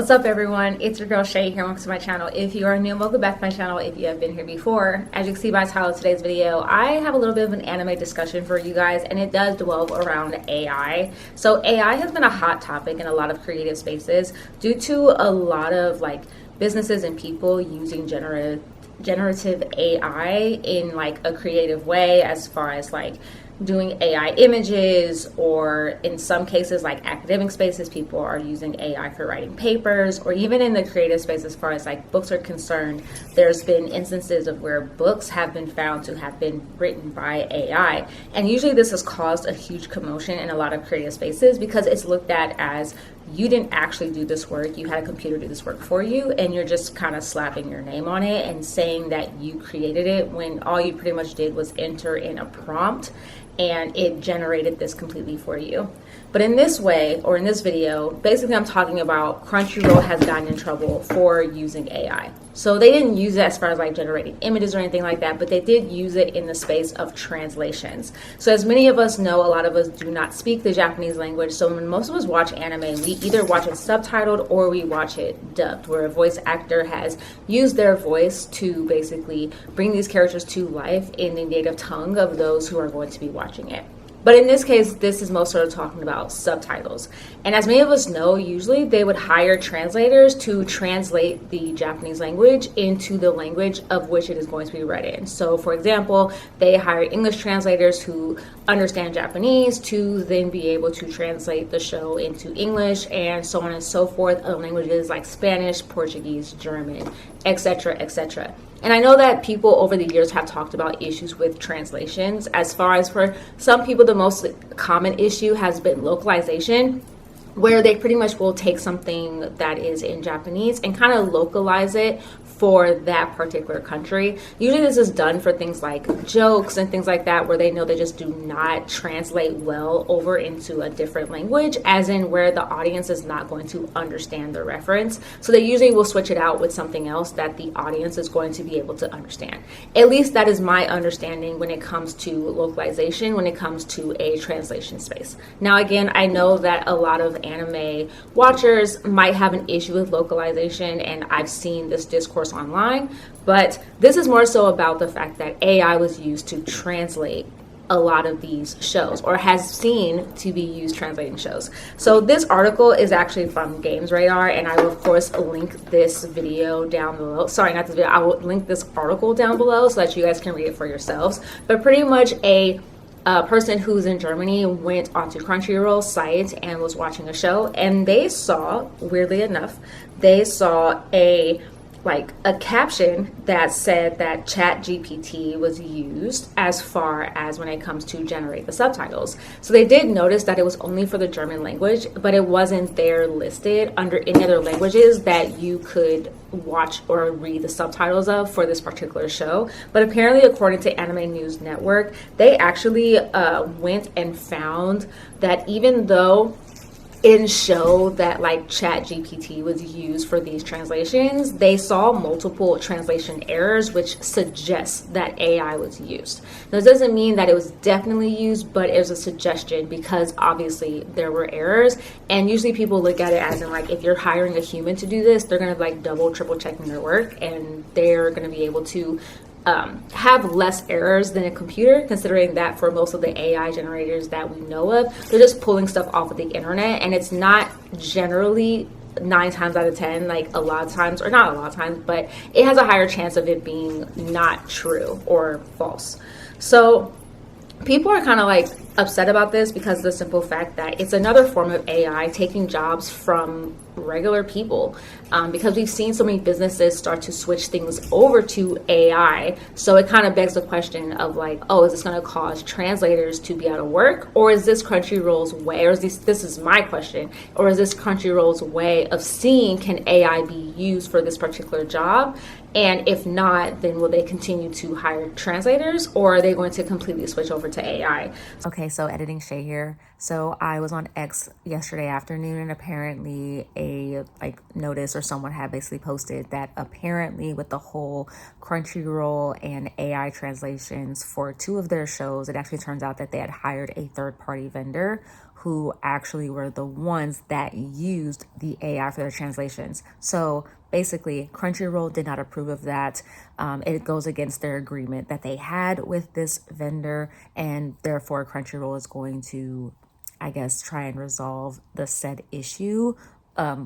What's up everyone, it's your girl Shay here. Welcome to my channel. If you are new, welcome back to my channel. If you have been here before, as you can see by the title of today's video, I have a little bit of an anime discussion for you guys, and it does dwell around AI. So AI has been a hot topic in a lot of creative spaces due to a lot of businesses and people using generative AI in a creative way, as far as doing AI images, or in some cases academic spaces, people are using AI for writing papers, or even in the creative space as far as books are concerned. There's been instances of where books have been found to have been written by AI, and usually this has caused a huge commotion in a lot of creative spaces because it's looked at as you didn't actually do this work, you had a computer do this work for you, and you're just kind of slapping your name on it and saying that you created it when all you pretty much did was enter in a prompt and it generated this completely for you. But in this way, or in this video, basically I'm talking about Crunchyroll has gotten in trouble for using AI. So they didn't use it as far as generating images or anything like that, but they did use it in the space of translations. So as many of us know, a lot of us do not speak the Japanese language. So when most of us watch anime, we either watch it subtitled or we watch it dubbed, where a voice actor has used their voice to basically bring these characters to life in the native tongue of those who are going to be watching it. But in this case, this is most sort of talking about subtitles. And as many of us know, usually they would hire translators to translate the Japanese language into the language of which it is going to be read in. So for example, they hire English translators who understand Japanese to then be able to translate the show into English, and so on and so forth, of languages like Spanish, Portuguese, German, etc., etc. And I know that people over the years have talked about issues with translations. As far as for some people, the most common issue has been localization, where they pretty much will take something that is in Japanese and kind of localize it for that particular country. Usually this is done for things like jokes and things like that, where they know they just do not translate well over into a different language, as in where the audience is not going to understand the reference. So they usually will switch it out with something else that the audience is going to be able to understand. At least that is my understanding when it comes to localization, when it comes to a translation space. Now again, I know that a lot of anime watchers might have an issue with localization, and I've seen this discourse online, but this is more so about the fact that AI was used to translate a lot of these shows, or has seen to be used translating shows. So this article is actually from Games Radar, and I will of course link this video down below. Sorry, not this video, I will link this article down below so that you guys can read it for yourselves. But pretty much a person who's in Germany went onto Crunchyroll site and was watching a show, and they saw, weirdly enough, they saw a caption that said that ChatGPT was used as far as when it comes to generate the subtitles. So they did notice that it was only for the German language, but it wasn't there listed under any other languages that you could watch or read the subtitles of for this particular show. But apparently, according to Anime News Network, they actually went and found that even though in show that ChatGPT was used for these translations, they saw multiple translation errors, which suggests that AI was used. Now, this doesn't mean that it was definitely used, but it was a suggestion because obviously there were errors. And usually people look at it as in if you're hiring a human to do this, they're going to double, triple checking their work, and they're going to be able to have less errors than a computer, considering that for most of the AI generators that we know of, they're just pulling stuff off of the internet, and it's not generally 9 times out of 10, a lot of times, or not a lot of times, but it has a higher chance of it being not true or false. So people are kind of upset about this because of the simple fact that it's another form of AI taking jobs from regular people, because we've seen so many businesses start to switch things over to AI. So it kind of begs the question of oh, is this going to cause translators to be out of work, or is this Crunchyroll's way, or is this is my question, or is this Crunchyroll's way of seeing can AI be used for this particular job? And if not, then will they continue to hire translators, or are they going to completely switch over to AI? Okay, so editing Shay here. So I was on X yesterday afternoon, and apparently a notice, or someone had basically posted that apparently with the whole Crunchyroll and AI translations for 2 of their shows, it actually turns out that they had hired a third-party vendor who actually were the ones that used the AI for their translations. So basically, Crunchyroll did not approve of that. It goes against their agreement that they had with this vendor, and therefore Crunchyroll is going to, I guess, try and resolve the said issue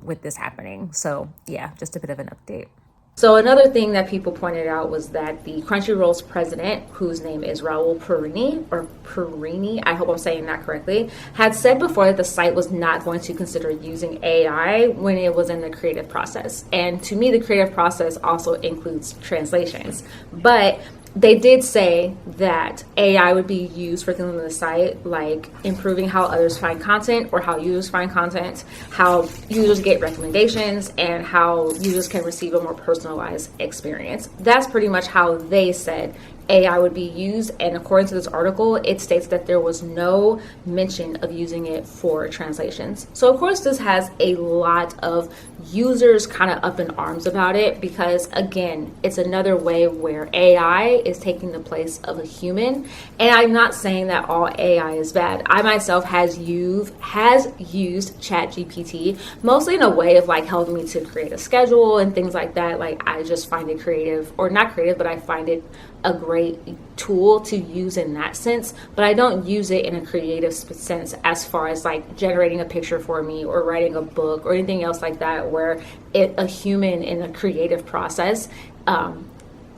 with this happening. So yeah, just a bit of an update. So another thing that people pointed out was that the Crunchyroll's president, whose name is Raul Perini, I hope I'm saying that correctly, had said before that the site was not going to consider using AI when it was in the creative process. And to me, the creative process also includes translations. But they did say that AI would be used for things on the site, like improving how others find content or how users find content, how users get recommendations, and how users can receive a more personalized experience. That's pretty much how they said AI would be used, and according to this article, it states that there was no mention of using it for translations. So of course this has a lot of users kind of up in arms about it, because again, it's another way where AI is taking the place of a human. And I'm not saying that all AI is bad. I myself has used ChatGPT, mostly in a way of like helping me to create a schedule and things like that. Like I just find it creative, or not creative, but I find it a great tool to use in that sense. But I don't use it in a creative sense as far as like generating a picture for me or writing a book or anything else like that, where a human in a creative process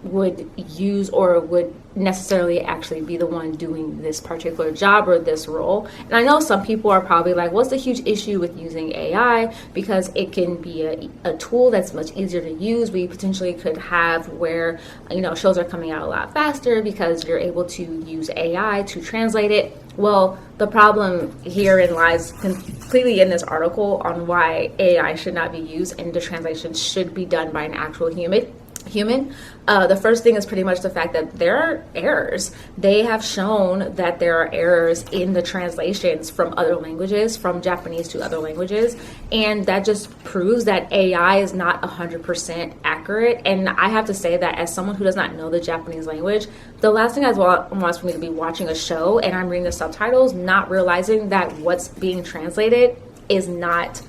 would use or would necessarily actually be the one doing this particular job or this role. And I know some people are probably like, what's the huge issue with using AI? Because it can be a tool that's much easier to use. We potentially could have where, shows are coming out a lot faster because you're able to use AI to translate it. Well, the problem herein lies completely in this article on why AI should not be used and the translation should be done by an actual human. The first thing is pretty much the fact that there are errors. They have shown that there are errors in the translations from other languages, from Japanese to other languages, and that just proves that AI is not 100% accurate. And I have to say that as someone who does not know the Japanese language, the last thing I want is for me to be watching a show and I'm reading the subtitles, not realizing that what's being translated is not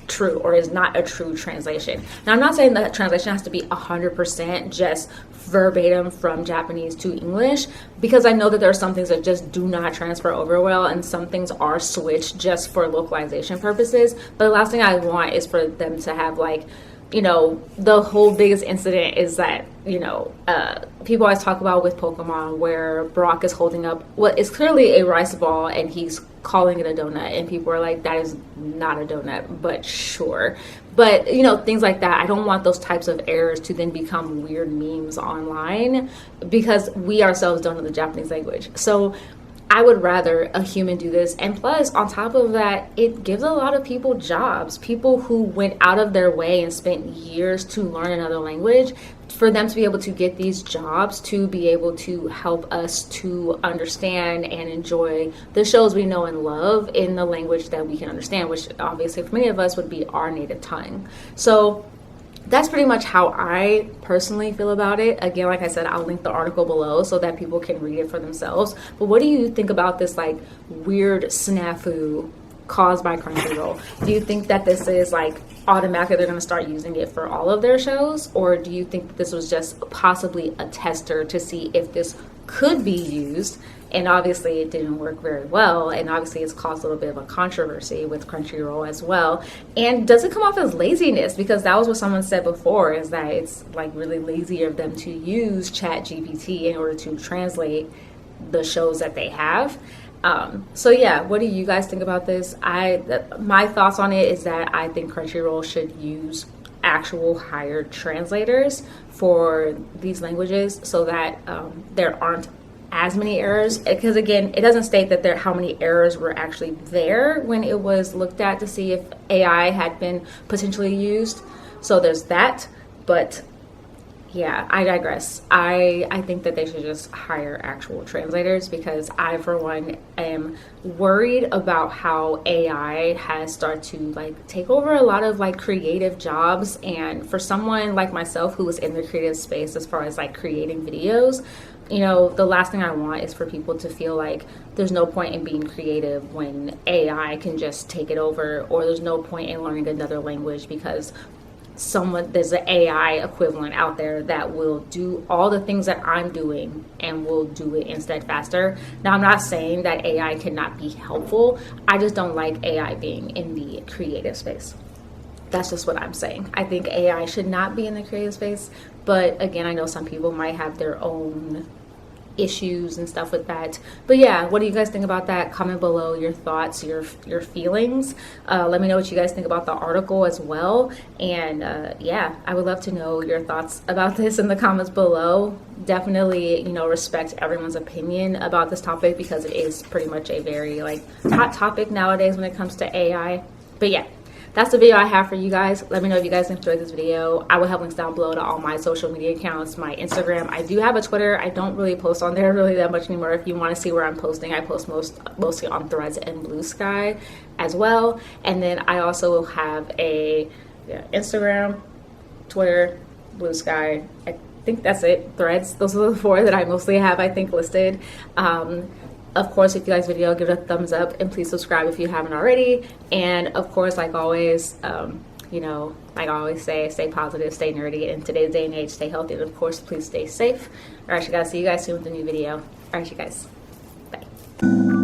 true or is not a true translation. Now, I'm not saying that translation has to be 100% just verbatim from Japanese to English, because I know that there are some things that just do not transfer over well, and some things are switched just for localization purposes. But the last thing I want is for them to have the whole biggest incident is that, people always talk about with Pokemon where Brock is holding up what is clearly a rice ball and he's calling it a donut, and people are like, that is not a donut, but sure. But, things like that. I don't want those types of errors to then become weird memes online, because we ourselves don't know the Japanese language. So I would rather a human do this. And plus, on top of that, it gives a lot of people jobs. People who went out of their way and spent years to learn another language, for them to be able to get these jobs, to be able to help us to understand and enjoy the shows we know and love in the language that we can understand, which obviously for many of us would be our native tongue. So that's pretty much how I personally feel about it. Again, like I said, I'll link the article below so that people can read it for themselves. But what do you think about this weird snafu caused by Crunchyroll? Do you think that this is automatically they're going to start using it for all of their shows? Or do you think that this was just possibly a tester to see if this could be used? And obviously it didn't work very well, and obviously it's caused a little bit of a controversy with Crunchyroll as well. And does it come off as laziness? Because that was what someone said before, is that it's really lazy of them to use ChatGPT in order to translate the shows that they have. So yeah, what do you guys think about this? My thoughts on it is that I think Crunchyroll should use actual hired translators for these languages so that there aren't as many errors, because again, it doesn't state that how many errors were actually there when it was looked at to see if AI had been potentially used. So there's that. But Yeah, I digress. I think that they should just hire actual translators, because I, for one, am worried about how AI has started to like take over a lot of like creative jobs. And for someone like myself who is in the creative space as far as like creating videos, you know, the last thing I want is for people to feel like there's no point in being creative when AI can just take it over, or there's no point in learning another language because there's an AI equivalent out there that will do all the things that I'm doing and will do it instead faster. Now, I'm not saying that AI cannot be helpful. I just don't like AI being in the creative space. That's just what I'm saying. I think AI should not be in the creative space, but again, I know some people might have their own issues and stuff with that. But yeah, what do you guys think about that? Comment below your thoughts, your feelings. Let me know what you guys think about the article as well. And yeah, I would love to know your thoughts about this in the comments below. Definitely, you know, respect everyone's opinion about this topic, because it is pretty much a very like hot topic nowadays when it comes to AI. But yeah, that's the video I have for you guys. Let me know if you guys enjoyed this video. I will have links down below to all my social media accounts, my Instagram. I do have a Twitter. I don't really post on there really that much anymore. If you want to see where I'm posting, I post mostly on Threads and Blue Sky as well. And then I also have a Instagram, Twitter, Blue Sky. I think that's it. Threads. Those are the 4 that I mostly have, I think, listed. Of course, if you like this video, give it a thumbs up, and please subscribe if you haven't already. And of course, like always, you know, like I always say, stay positive, stay nerdy. In today's day and age, stay healthy, and of course, please stay safe. All right, you guys, see you guys soon with a new video. All right, you guys, bye.